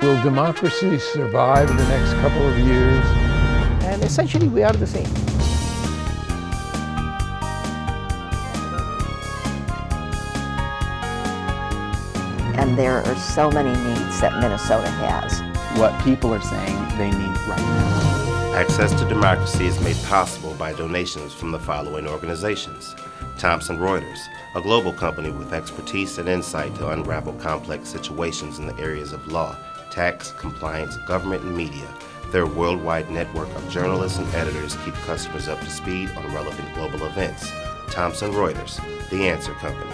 Will democracy survive the next couple of years? And essentially, we are the same. And there are so many needs that Minnesota has. What people are saying they need right now. Access to democracy is made possible by donations from the following organizations. Thomson Reuters, a global company with expertise and insight to unravel complex situations in the areas of law, tax, compliance, government, and media. Their worldwide network of journalists and editors keep customers up to speed on relevant global events. Thomson Reuters, the Answer Company.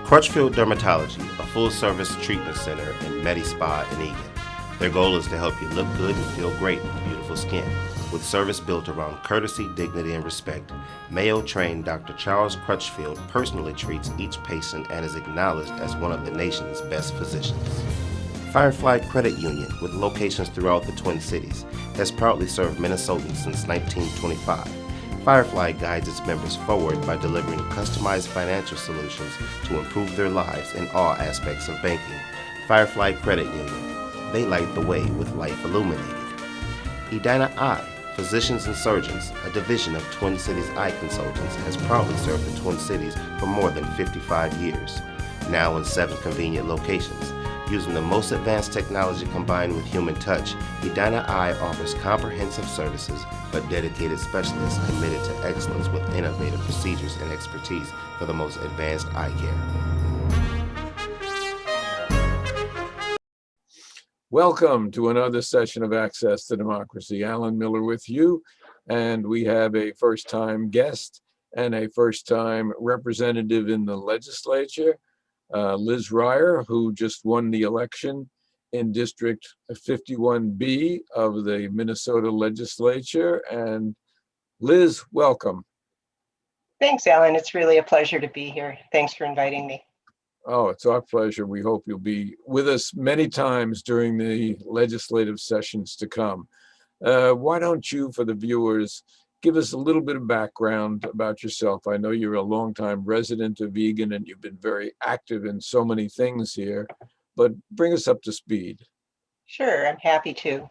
Crutchfield Dermatology, a full-service treatment center in Medi-Spa in Eagan. Their goal is to help you look good and feel great with beautiful skin. With service built around courtesy, dignity, and respect, Mayo-trained Dr. Charles Crutchfield personally treats each patient and is acknowledged as one of the nation's best physicians. Firefly Credit Union, with locations throughout the Twin Cities, has proudly served Minnesotans since 1925. Firefly guides its members forward by delivering customized financial solutions to improve their lives in all aspects of banking. Firefly Credit Union, they light the way with life illuminated. Edina Eye, Physicians and Surgeons, a division of Twin Cities Eye Consultants, has proudly served the Twin Cities for more than 55 years. Now in 7 convenient locations. Using the most advanced technology combined with human touch, Edina Eye offers comprehensive services but dedicated specialists committed to excellence with innovative procedures and expertise for the most advanced eye care. Welcome to another session of Access to Democracy. Alan Miller with you, and we have a first-time guest and a first-time representative in the legislature, Liz Reyer, who just won the election in District 51B of the Minnesota legislature. And Liz, welcome. Thanks, Alan. It's really a pleasure to be here. Thanks for inviting me. Oh, it's our pleasure. We hope you'll be with us many times during the legislative sessions to come. Why don't you, for the viewers, give us a little bit of background about yourself. I know you're a longtime resident of Eagan and you've been very active in so many things here, but bring us up to speed. Sure, I'm happy to.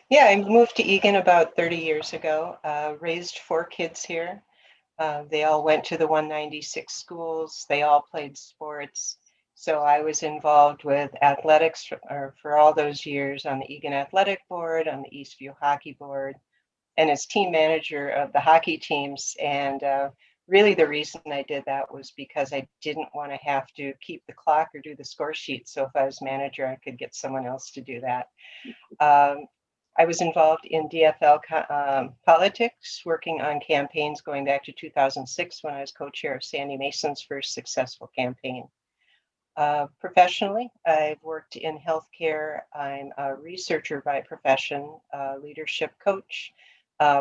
Yeah, I moved to Eagan about 30 years ago, raised 4 kids here. They all went to the 196 schools. They all played sports. So I was involved with athletics for all those years on the Eagan Athletic Board, on the Eastview Hockey Board, and as team manager of the hockey teams. And really the reason I did that was because I didn't want to have to keep the clock or do the score sheet. So if I was manager, I could get someone else to do that. I was involved in DFL politics, working on campaigns going back to 2006 when I was co-chair of Sandy Mason's first successful campaign. Professionally, I've worked in healthcare. I'm a researcher by profession, a leadership coach,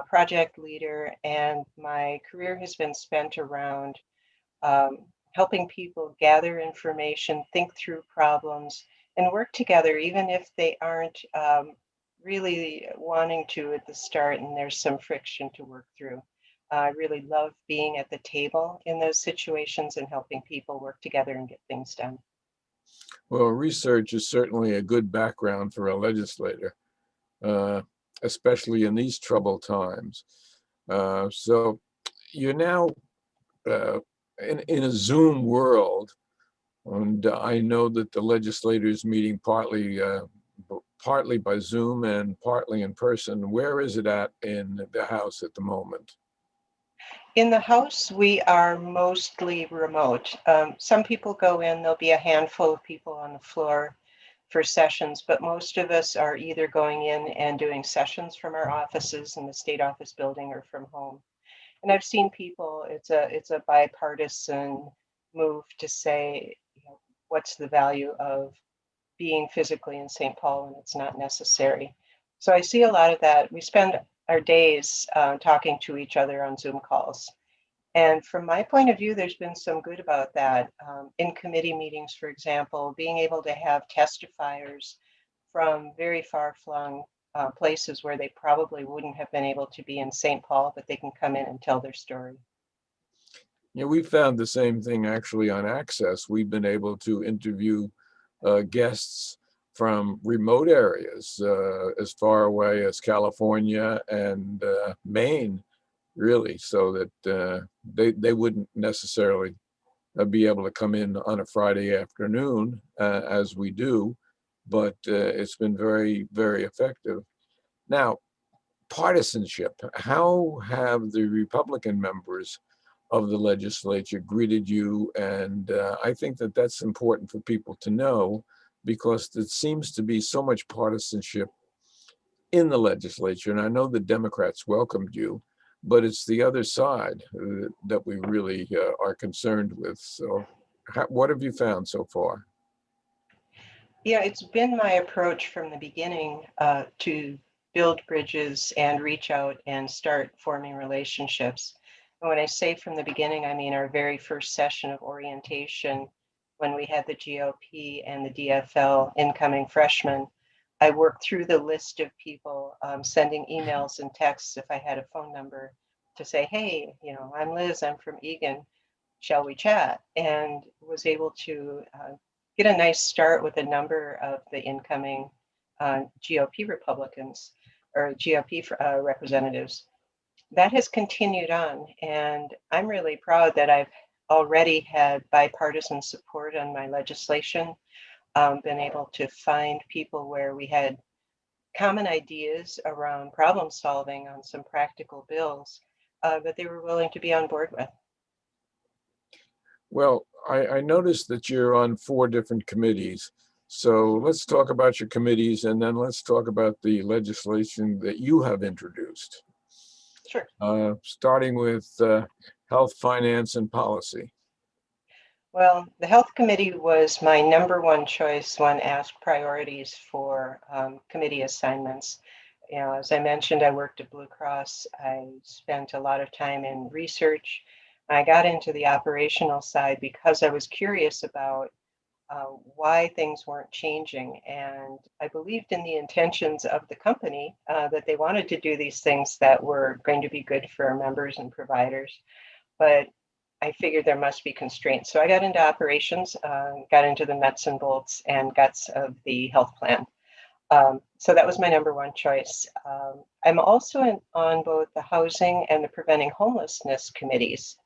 project leader, and my career has been spent around helping people gather information, think through problems, and work together, even if they aren't really wanting to at the start and there's some friction to work through. I really love being at the table in those situations and helping people work together and get things done. Well, research is certainly a good background for a legislator, especially in these troubled times. So you're now in a Zoom world, and I know that the legislators meeting partly by Zoom and partly in person. Where is it at in the House at the moment? In the House, we are mostly remote. Some people go in, there'll be a handful of people on the floor for sessions, but most of us are either going in and doing sessions from our offices in the state office building or from home. And I've seen people, it's a bipartisan move to say, you know, what's the value of being physically in St. Paul when it's not necessary. So I see a lot of that. We spend our days talking to each other on Zoom calls. And from my point of view, there's been some good about that. In committee meetings, for example, being able to have testifiers from very far-flung places where they probably wouldn't have been able to be in St. Paul, but they can come in and tell their story. Yeah, we found the same thing actually on Access. We've been able to interview guests from remote areas as far away as California and Maine, really, so that they wouldn't necessarily be able to come in on a Friday afternoon as we do, but it's been very, very effective. Now, partisanship, how have the Republican members of the legislature greeted you? And I think that that's important for people to know, because there seems to be so much partisanship in the legislature. And I know the Democrats welcomed you, but it's the other side that we really are concerned with. So what have you found so far? Yeah, it's been my approach from the beginning to build bridges and reach out and start forming relationships. And when I say from the beginning, I mean our very first session of orientation when we had the GOP and the DFL incoming freshmen. I worked through the list of people, sending emails and texts if I had a phone number to say, hey, I'm Liz, I'm from Eagan, shall we chat? And was able to get a nice start with a number of the incoming GOP Republicans or GOP representatives. That has continued on, and I'm really proud that I've already had bipartisan support on my legislation, been able to find people where we had common ideas around problem solving on some practical bills that they were willing to be on board with. Well, I noticed that you're on 4 different committees. So let's talk about your committees, and then let's talk about the legislation that you have introduced. Sure. Starting with health, finance, and policy. Well, the Health Committee was my number one choice when asked priorities for committee assignments. As I mentioned, I worked at Blue Cross. I spent a lot of time in research. I got into the operational side because I was curious about why things weren't changing. And I believed in the intentions of the company that they wanted to do these things that were going to be good for our members and providers. But I figured there must be constraints. So I got into operations, got into the nuts and bolts and guts of the health plan. So that was my number one choice. I'm also on both the housing and the preventing homelessness committees.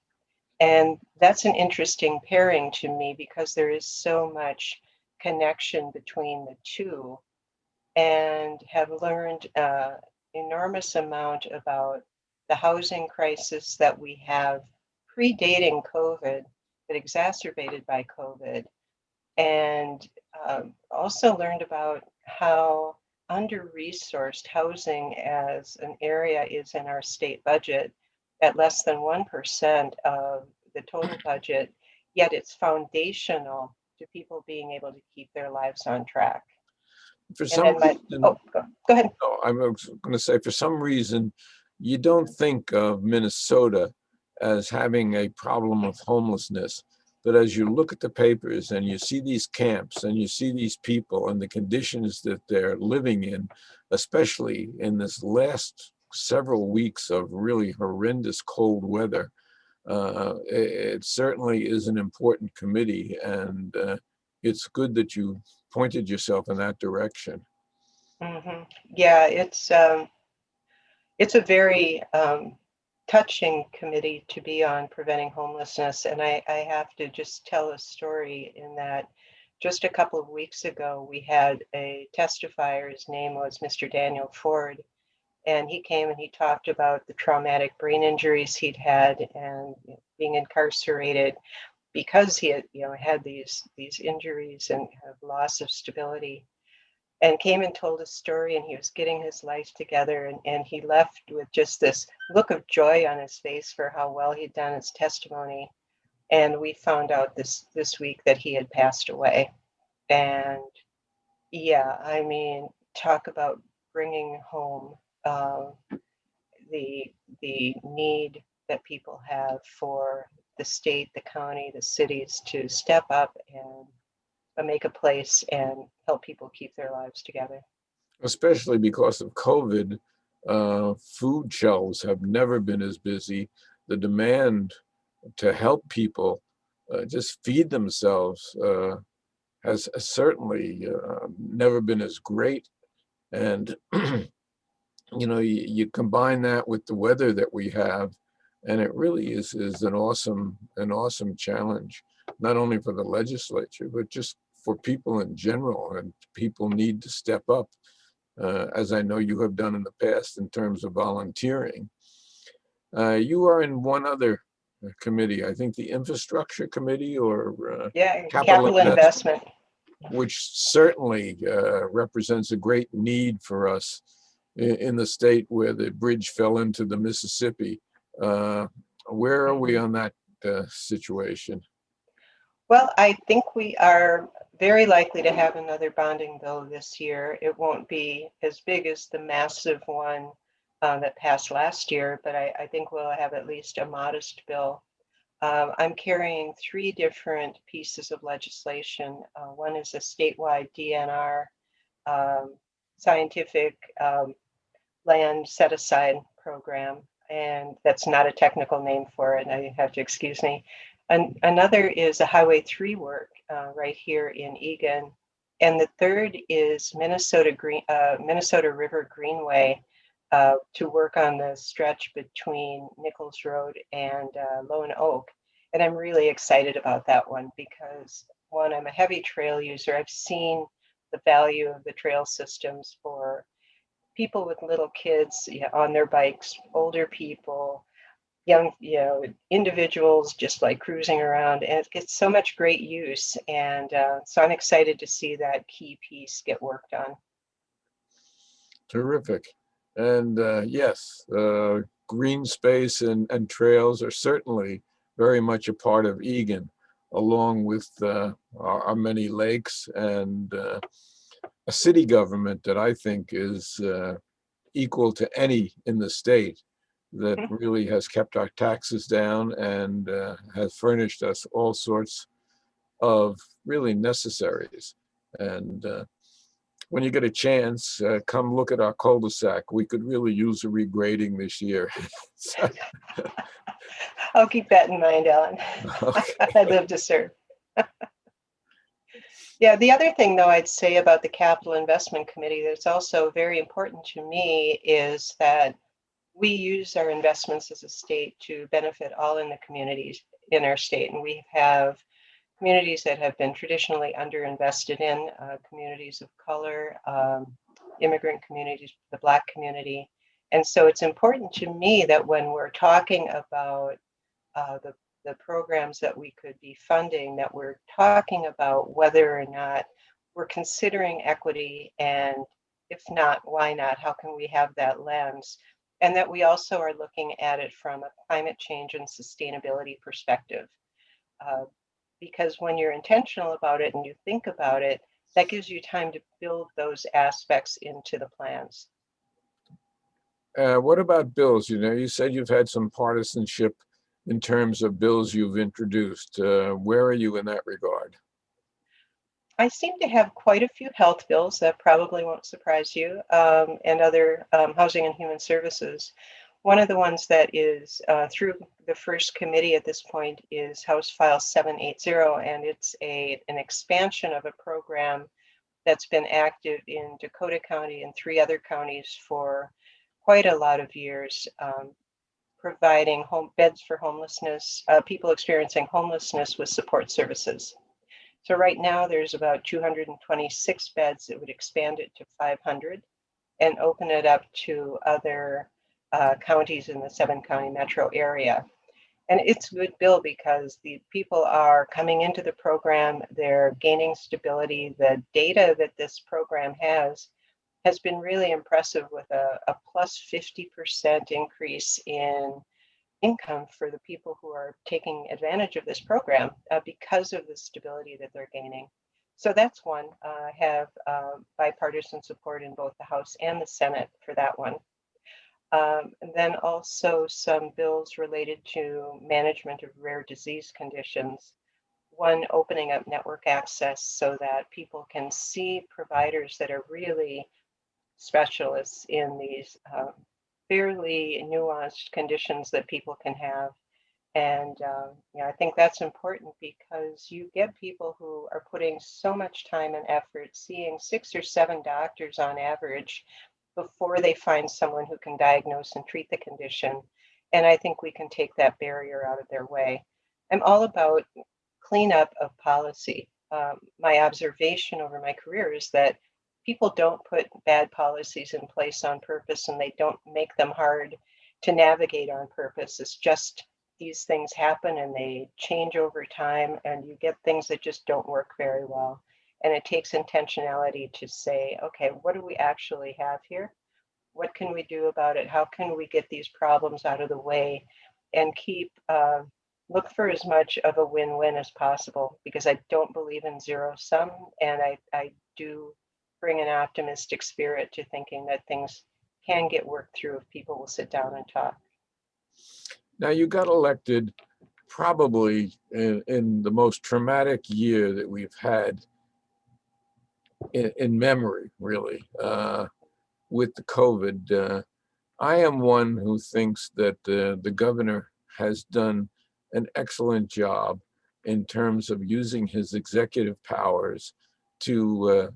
And that's an interesting pairing to me because there is so much connection between the two, and have learned enormous amount about the housing crisis that we have predating COVID, but exacerbated by COVID, and also learned about how under-resourced housing as an area is in our state budget at less than 1% of the total budget, yet it's foundational to people being able to keep their lives on track. For some reason, go ahead. no, I was going to say, for some reason, you don't think of Minnesota as having a problem of homelessness. But as you look at the papers and you see these camps and you see these people and the conditions that they're living in, especially in this last several weeks of really horrendous cold weather, it certainly is an important committee, and it's good that you pointed yourself in that direction. Mm-hmm. Yeah, it's a very touching committee to be on, preventing homelessness. And I have to just tell a story in that just a couple of weeks ago, we had a testifier. His name was Mr. Daniel Ford. And he came and he talked about the traumatic brain injuries he'd had and being incarcerated because he had these injuries and loss of stability. And came and told his story, and he was getting his life together, and he left with just this look of joy on his face for how well he'd done his testimony. And we found out this week that he had passed away. And yeah, I mean, talk about bringing home the need that people have for the state, the county, the cities to step up and make a place and help people keep their lives together. Especially because of COVID, food shelves have never been as busy. The demand to help people just feed themselves has certainly never been as great. And, you combine that with the weather that we have, and it really is an awesome challenge, not only for the legislature, but just for people in general. And people need to step up, as I know you have done in the past in terms of volunteering. You are in one other committee, I think the infrastructure committee, or Yeah, capital capital investment, investment. which certainly represents a great need for us in the state where the bridge fell into the Mississippi. Where are we on that situation? Well, I think we are very likely to have another bonding bill this year. It won't be as big as the massive one that passed last year, but I think we'll have at least a modest bill. I'm carrying three different pieces of legislation. One is a statewide DNR, scientific land set aside program, and that's not a technical name for it. Now you have to excuse me. Another is a Highway 3 work right here in Eagan, and the third is Minnesota River Greenway to work on the stretch between Nichols Road and Lone Oak. And I'm really excited about that one because, one, I'm a heavy trail user. I've seen the value of the trail systems for people with little kids on their bikes, older people, young, individuals just like cruising around, and it gets so much great use. And so I'm excited to see that key piece get worked on. Terrific. And yes, green space and trails are certainly very much a part of Eagan, along with our many lakes and a city government that I think is equal to any in the state, that really has kept our taxes down and has furnished us all sorts of really necessaries. And when you get a chance, come look at our cul-de-sac. We could really use a regrading this year. I'll keep that in mind, Alan. Okay. I'd love to serve. Yeah, the other thing, though, I'd say about the Capital Investment Committee that's also very important to me is that we use our investments as a state to benefit all in the communities in our state. And we have communities that have been traditionally underinvested in, communities of color, immigrant communities, the Black community. And so it's important to me that when we're talking about the programs that we could be funding, that we're talking about whether or not we're considering equity, and if not, why not? How can we have that lens? And that we also are looking at it from a climate change and sustainability perspective. Because when you're intentional about it and you think about it, that gives you time to build those aspects into the plans. What about bills? You said you've had some partisanship in terms of bills you've introduced. Where are you in that regard? I seem to have quite a few health bills that probably won't surprise you, and other housing and human services. One of the ones that is through the first committee at this point is House File 780, and it's an expansion of a program that's been active in Dakota County and 3 other counties for quite a lot of years, providing beds for homelessness, people experiencing homelessness with support services. So right now there's about 226 beds. It would expand it to 500 and open it up to other counties in the 7-county metro area. And it's a good bill because the people are coming into the program, they're gaining stability. The data that this program has been really impressive, with a plus 50% increase in income for the people who are taking advantage of this program because of the stability that they're gaining. So that's one. I have bipartisan support in both the House and the Senate for that one. And then also some bills related to management of rare disease conditions. One, opening up network access so that people can see providers that are really specialists in these fairly nuanced conditions that people can have, And I think that's important because you get people who are putting so much time and effort, seeing 6 or 7 doctors on average before they find someone who can diagnose and treat the condition. And I think we can take that barrier out of their way. I'm all about cleanup of policy. My observation over my career is that people don't put bad policies in place on purpose, and they don't make them hard to navigate on purpose. It's just these things happen and they change over time, and you get things that just don't work very well. And it takes intentionality to say, okay, what do we actually have here? What can we do about it? How can we get these problems out of the way and look for as much of a win-win as possible? Because I don't believe in zero sum, and I do bring an optimistic spirit to thinking that things can get worked through if people will sit down and talk. Now, you got elected probably in the most traumatic year that we've had in memory, really, with the COVID. I am one who thinks that the governor has done an excellent job in terms of using his executive powers to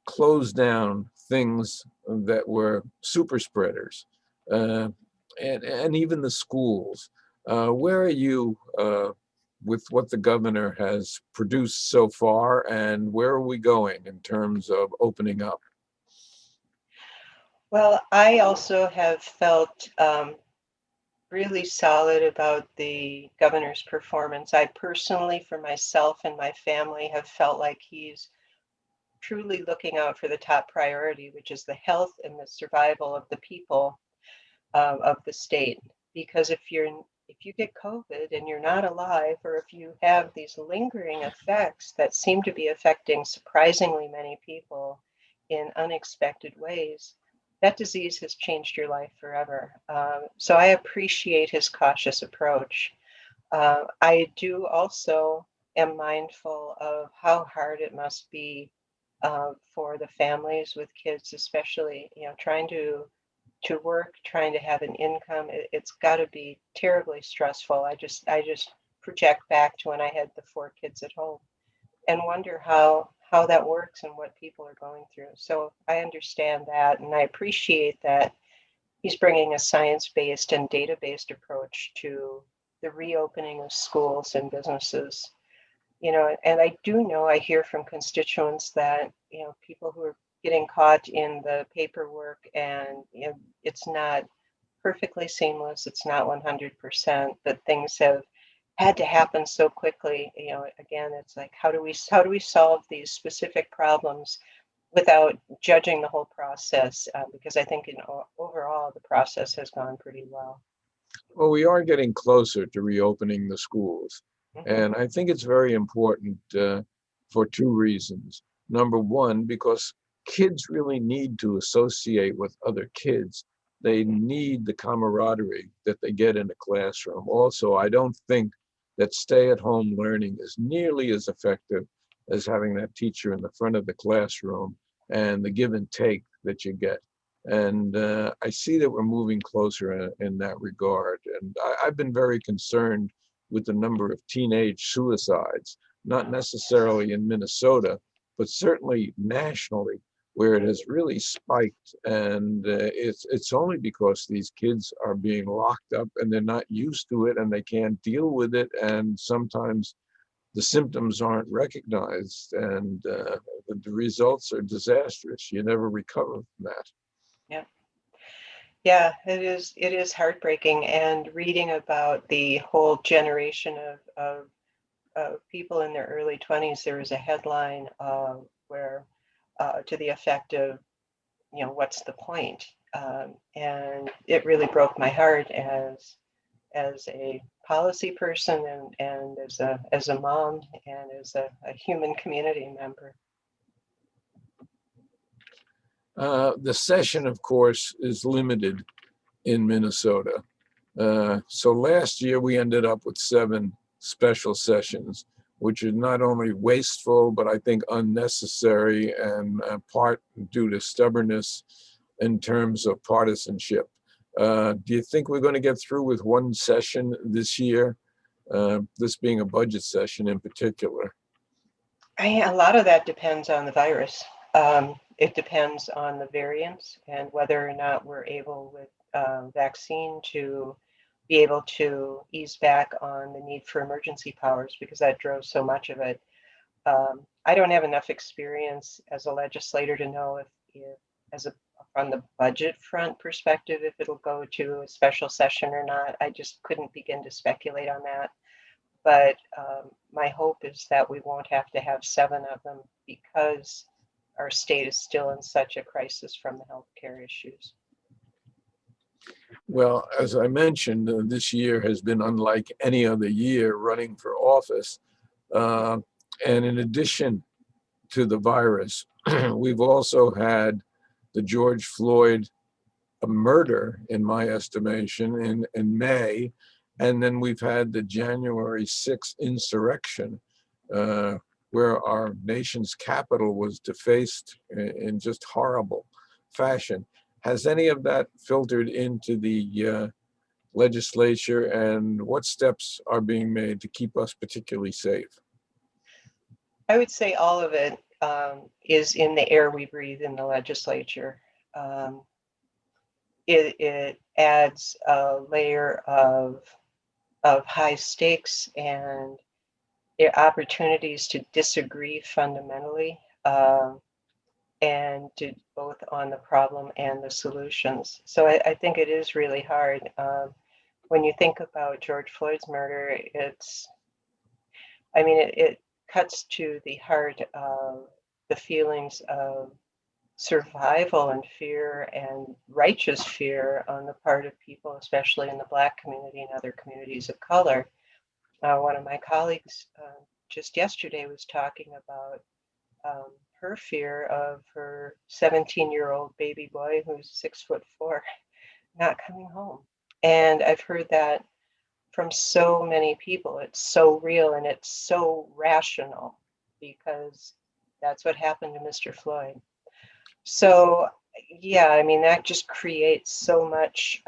close down things that were super spreaders, and even the schools. Where are you with what the governor has produced so far, and where are we going in terms of opening up? Well, I also have felt really solid about the governor's performance. I personally, for myself and my family, have felt like he's truly looking out for the top priority, which is the health and the survival of the people of the state. Because if you get COVID and you're not alive, or if you have these lingering effects that seem to be affecting surprisingly many people in unexpected ways, that disease has changed your life forever. So I appreciate his cautious approach. I do also am mindful of how hard it must be for the families with kids, especially, trying to work, trying to have an income. It's got to be terribly stressful. I just project back to when I had the 4 kids at home and wonder how that works and what people are going through. So I understand that, and I appreciate that he's bringing a science-based and data-based approach to the reopening of schools and businesses. And I hear from constituents that, people who are getting caught in the paperwork, and it's not perfectly seamless, it's not 100%, but things have had to happen so quickly. Again, it's like, how do we solve these specific problems without judging the whole process? Because I think overall the process has gone pretty well. Well, we are getting closer to reopening the schools. And I think it's very important for 2 reasons. Number one, because kids really need to associate with other kids. They need the camaraderie that they get in the classroom. Also, I don't think that stay-at-home learning is nearly as effective as having that teacher in the front of the classroom and the give and take that you get. And I see that we're moving closer in that regard. And I've been very concerned with the number of teenage suicides, not necessarily in Minnesota, but certainly nationally, where it has really spiked. And it's only because these kids are being locked up and they're not used to it and they can't deal with it. And sometimes the symptoms aren't recognized, and the results are disastrous. You never recover from that. Yeah, it is heartbreaking. And reading about the whole generation of people in their early 20s, there was a headline where to the effect of, what's the point? And it really broke my heart as a policy person, and as a mom, and as a human community member. The session, of course, is limited in Minnesota. So last year we ended up with 7 special sessions, which is not only wasteful, but I think unnecessary, and part due to stubbornness in terms of partisanship. Do you think we're going to get through with 1 session this year? this being a budget session in particular? A lot of that depends on the virus. It depends on the variants and whether or not we're able with vaccine to be able to ease back on the need for emergency powers, because that drove so much of it. I don't have enough experience as a legislator to know if as a from the budget front perspective, if it'll go to a special session or not. I just couldn't begin to speculate on that. But my hope is that we won't have to have 7 of them, because our state is still in such a crisis from the healthcare issues. Well, as I mentioned, this year has been unlike any other year running for office. And in addition to the virus, we've also had the George Floyd murder, in my estimation, in May. And then we've had the January 6th insurrection, where our nation's capital was defaced in just horrible fashion. Has any of that filtered into the legislature, and what steps are being made to keep us particularly safe? I would say all of it is in the air we breathe in the legislature. It adds a layer of high stakes and opportunities to disagree fundamentally, and to both on the problem and the solutions. So I think it is really hard. When you think about George Floyd's murder, it cuts to the heart of the feelings of survival and fear, and righteous fear on the part of people, especially in the Black community and other communities of color. One of my colleagues just yesterday was talking about her fear of her 17-year-old baby boy, who's 6'4", not coming home. And I've heard that from so many people. It's so real and it's so rational, because that's what happened to Mr. Floyd. So, yeah, that just creates so much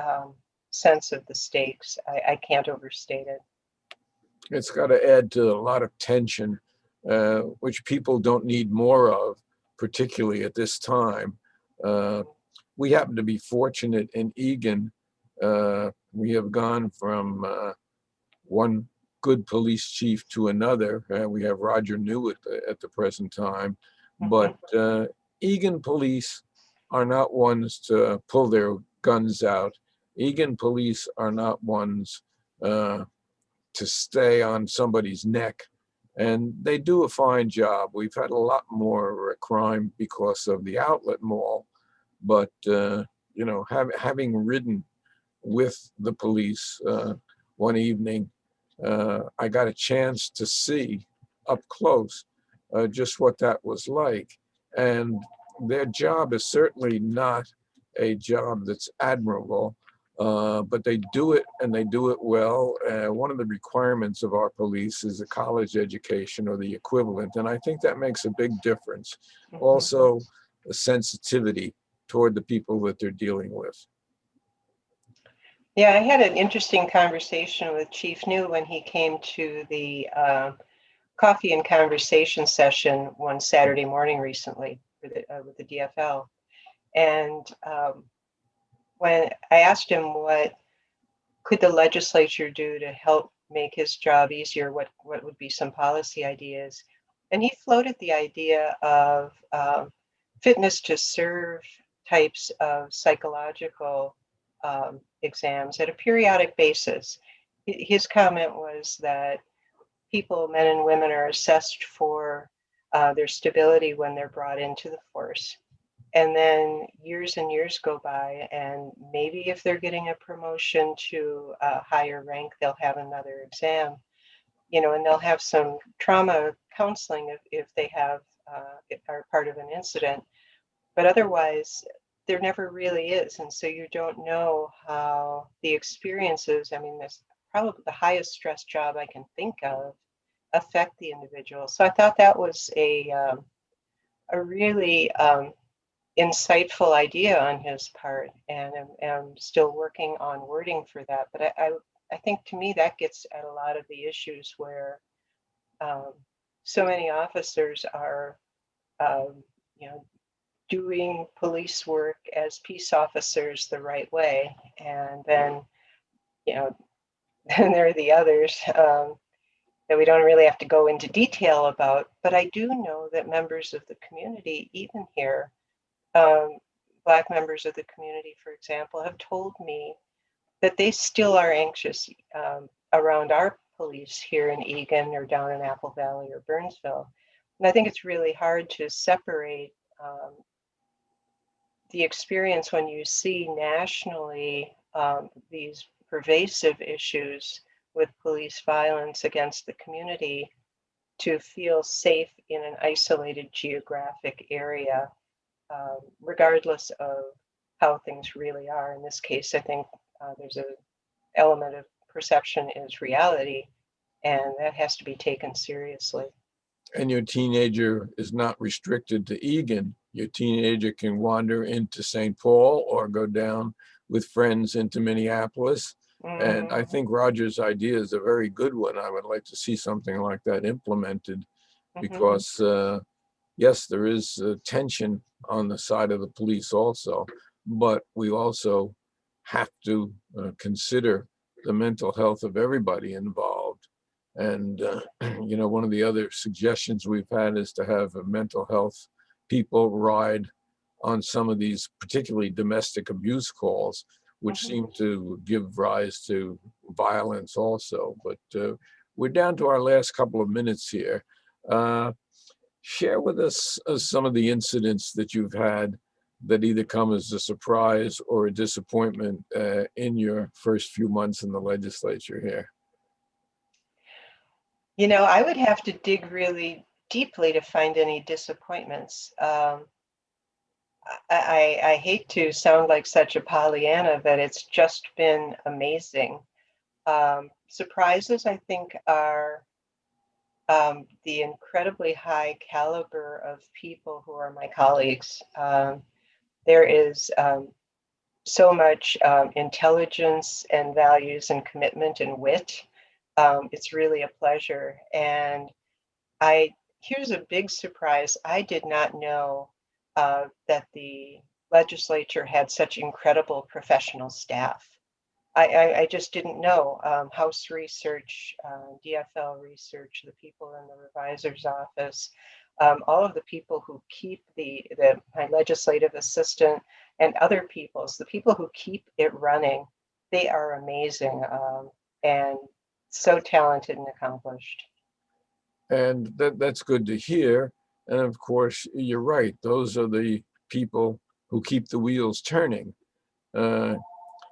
sense of the stakes. I can't overstate it. It's got to add to a lot of tension, which people don't need more of, particularly at this time. We happen to be fortunate in Eagan. We have gone from one good police chief to another. We have Roger New at the present time, but Eagan police are not ones to pull their guns out. Eagan police are not ones to stay on somebody's neck, and they do a fine job. We've had a lot more crime because of the outlet mall, but having ridden with the police one evening, I got a chance to see up close just what that was like. And their job is certainly not a job that's admirable, but they do it, and they do it well. One of the requirements of our police is a college education or the equivalent, and I think that makes a big difference. Also, a sensitivity toward the people that they're dealing with. Yeah, I had an interesting conversation with Chief New when he came to the coffee and conversation session one Saturday morning recently with the DFL. And when I asked him what could the legislature do to help make his job easier, what would be some policy ideas, and he floated the idea of fitness to serve types of psychological exams at a periodic basis. His comment was that people, men and women, are assessed for their stability when they're brought into the force. And then years and years go by, and maybe if they're getting a promotion to a higher rank, they'll have another exam, and they'll have some trauma counseling if they are part of an incident. But otherwise, there never really is. And so you don't know how the experiences, that's probably the highest stress job I can think of, affect the individual. So I thought that was a really insightful idea on his part, and I'm still working on wording for that. But I think to me that gets at a lot of the issues where so many officers are, you know, doing police work as peace officers the right way, and then, you know, then there are the others that we don't really have to go into detail about. But I do know that members of the community, even here, Black members of the community, for example, have told me that they still are anxious around our police here in Eagan or down in Apple Valley or Burnsville. And I think it's really hard to separate the experience when you see nationally these pervasive issues with police violence against the community to feel safe in an isolated geographic area, regardless of how things really are. In this case, I think there's an element of perception is reality, and that has to be taken seriously. And your teenager is not restricted to Eagan. Your teenager can wander into St. Paul or go down with friends into Minneapolis. And I think Roger's idea is a very good one. I would like to see something like that implemented because, yes, there is tension on the side of the police also, but we also have to consider the mental health of everybody involved. And, you know, one of the other suggestions we've had is to have mental health people ride on some of these particularly domestic abuse calls, which seem to give rise to violence also. But we're down to our last couple of minutes here. Share with us some of the incidents that you've had that either come as a surprise or a disappointment in your first few months in the legislature here. You know, I would have to dig really deeply to find any disappointments. I hate to sound like such a Pollyanna, but it's just been amazing. Surprises, I think, are the incredibly high caliber of people who are my colleagues. There is so much intelligence and values and commitment and wit. It's really a pleasure. And here's a big surprise. I did not know that the legislature had such incredible professional staff. I just didn't know. House research, DFL research, the people in the revisor's office, all of the people who keep my legislative assistant and other the people who keep it running, they are amazing and so talented and accomplished. And that's good to hear. And of course, you're right. Those are the people who keep the wheels turning.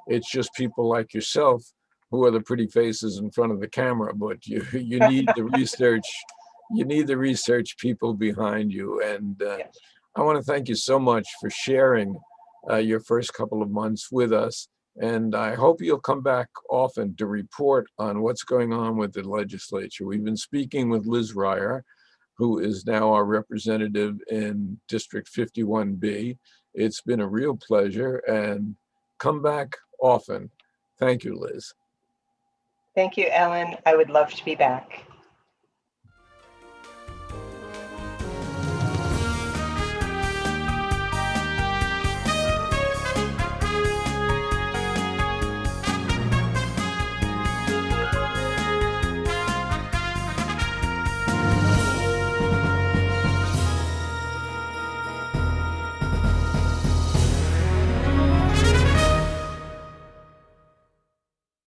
It's just people like yourself who are the pretty faces in front of the camera, but you need the research. You need the research people behind you. And I want to thank you so much for sharing your first couple of months with us. And I hope you'll come back often to report on what's going on with the legislature. We've been speaking with Liz Reyer, who is now our representative in District 51B. It's been a real pleasure, and come back often. Thank you, Liz. Thank you, Ellen. I would love to be back.